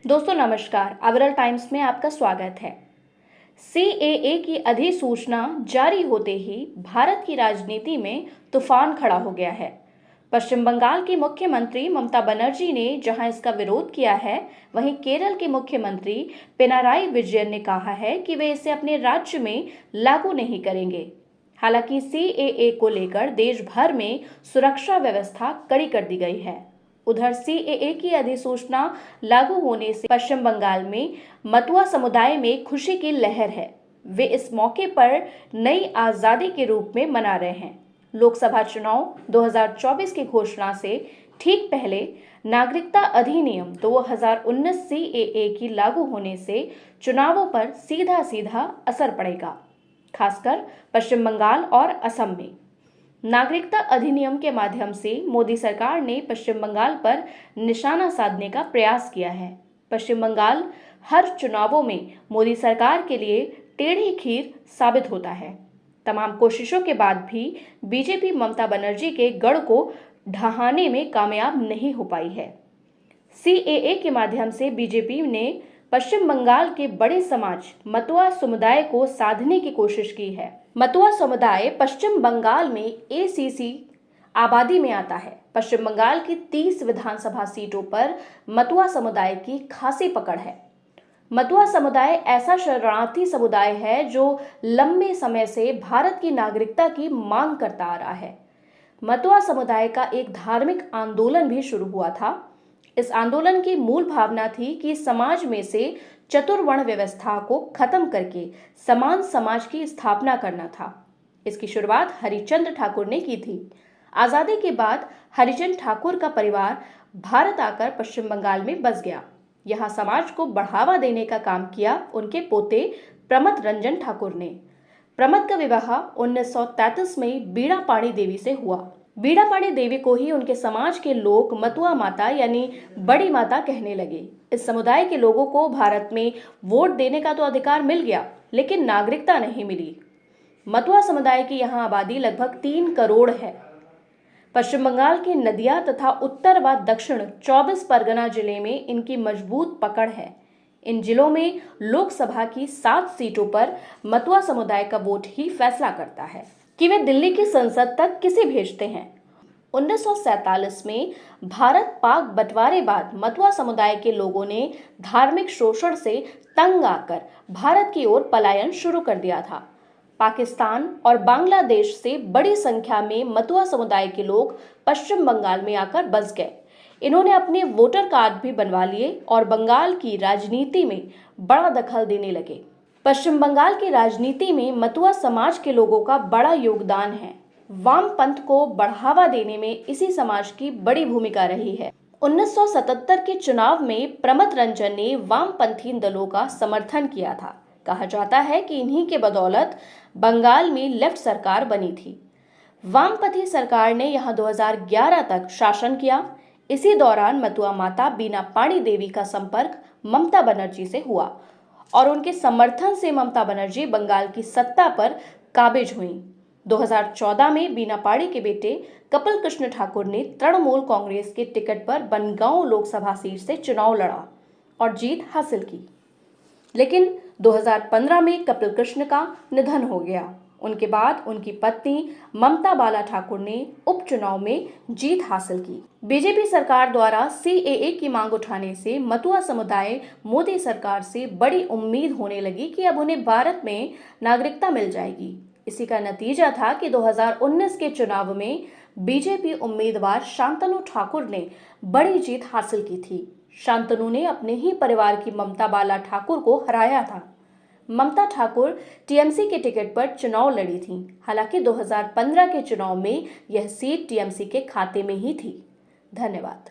दोस्तों नमस्कार, अविरल टाइम्स में आपका स्वागत है। सीएए की अधिसूचना जारी होते ही भारत की राजनीति में तूफान खड़ा हो गया है। पश्चिम बंगाल की मुख्यमंत्री ममता बनर्जी ने जहां इसका विरोध किया है, वहीं केरल के मुख्यमंत्री पिनाराई विजयन ने कहा है कि वे इसे अपने राज्य में लागू नहीं करेंगे। हालांकि सीएए को लेकर देश भर में सुरक्षा व्यवस्था कड़ी कर दी गई है। उधर सीएए की अधिसूचना लागू होने से पश्चिम बंगाल में मतुआ समुदाय में खुशी की लहर है। वे इस मौके पर नई आजादी के रूप में मना रहे हैं। लोकसभा चुनाव 2024 की घोषणा से ठीक पहले नागरिकता अधिनियम 2019 सीएए की लागू होने से चुनावों पर सीधा सीधा असर पड़ेगा, खासकर पश्चिम बंगाल और असम में। नागरिकता अधिनियम के माध्यम से मोदी सरकार ने पश्चिम बंगाल पर निशाना साधने का प्रयास किया है। पश्चिम बंगाल हर चुनावों में मोदी सरकार के लिए टेढ़ी खीर साबित होता है। तमाम कोशिशों के बाद भी बीजेपी ममता बनर्जी के गढ़ को ढहाने में कामयाब नहीं हो पाई है। सीएए के माध्यम से बीजेपी ने पश्चिम बंगाल के बड़े समाज मतुआ समुदाय को साधने की कोशिश की है। मतुआ समुदाय पश्चिम बंगाल में एसीसी आबादी में आता है। पश्चिम बंगाल की 30 विधानसभा सीटों पर मतुआ समुदाय की खासी पकड़ है। मतुआ समुदाय ऐसा शरणार्थी समुदाय है जो लंबे समय से भारत की नागरिकता की मांग करता आ रहा है। मतुआ समुदाय का एक धार्मिक आंदोलन भी शुरू हुआ था। इस आंदोलन की मूल भावना थी कि समाज में से चतुर्वर्ण व्यवस्था को खत्म करके समान समाज की स्थापना करना था। इसकी शुरुआत हरिचंद्र ठाकुर ने की थी। आजादी के बाद हरिचंद्र ठाकुर का परिवार भारत आकर पश्चिम बंगाल में बस गया। यहाँ समाज को बढ़ावा देने का काम किया उनके पोते प्रमथ रंजन ठाकुर ने। प्रमथ का विवाह 1933 में बीड़ा पाणी देवी से हुआ। बीड़ा पाणी देवी को ही उनके समाज के लोग मतुआ माता यानी बड़ी माता कहने लगे। इस समुदाय के लोगों को भारत में वोट देने का तो अधिकार मिल गया, लेकिन नागरिकता नहीं मिली। मतुआ समुदाय की यहाँ आबादी लगभग 3 करोड़ है। पश्चिम बंगाल की नदिया तथा उत्तर व दक्षिण 24 परगना जिले में इनकी मजबूत पकड़ है। इन जिलों में लोकसभा की 7 सीटों पर मतुआ समुदाय का वोट ही फैसला करता है कि वे दिल्ली की संसद तक किसे भेजते हैं। 1947 में भारत पाक बंटवारे बाद मतुआ समुदाय के लोगों ने धार्मिक शोषण से तंग आकर भारत की ओर पलायन शुरू कर दिया था। पाकिस्तान और बांग्लादेश से बड़ी संख्या में मतुआ समुदाय के लोग पश्चिम बंगाल में आकर बस गए। इन्होंने अपने वोटर कार्ड भी बनवा लिए और बंगाल की राजनीति में बड़ा दखल देने लगे। पश्चिम बंगाल की राजनीति में मतुआ समाज के लोगों का बड़ा योगदान है। वामपंथ को बढ़ावा देने में इसी समाज की बड़ी भूमिका रही है। 1977 के चुनाव में प्रमथ रंजन ने वामपंथी दलों का समर्थन किया था। कहा जाता है कि इन्हीं के बदौलत बंगाल में लेफ्ट सरकार बनी थी। वामपंथी सरकार ने यहां 2011 तक शासन किया। इसी दौरान मतुआ माता बीना पाणी देवी का संपर्क ममता बनर्जी से हुआ और उनके समर्थन से ममता बनर्जी बंगाल की सत्ता पर काबिज हुई। 2014 में बीना पाणी के बेटे कपिल कृष्ण ठाकुर ने तृणमूल कांग्रेस के टिकट पर बनगांव लोकसभा सीट से चुनाव लड़ा और जीत हासिल की। लेकिन 2015 में कपिल कृष्ण का निधन हो गया। उनके बाद उनकी पत्नी ममता बाला ठाकुर ने उपचुनाव में जीत हासिल की। बीजेपी सरकार द्वारा सीएए की मांग उठाने से मतुआ समुदाय मोदी सरकार से बड़ी उम्मीद होने लगी कि अब उन्हें भारत में नागरिकता मिल जाएगी। इसी का नतीजा था कि 2019 के चुनाव में बीजेपी उम्मीदवार शांतनु ठाकुर ने बड़ी जीत हासिल की थी। शांतनु ने अपने ही परिवार की ममता बाला ठाकुर को हराया था। ममता ठाकुर टीएमसी के टिकट पर चुनाव लड़ी थीं। हालांकि 2015 के चुनाव में यह सीट टीएमसी के खाते में ही थी। धन्यवाद।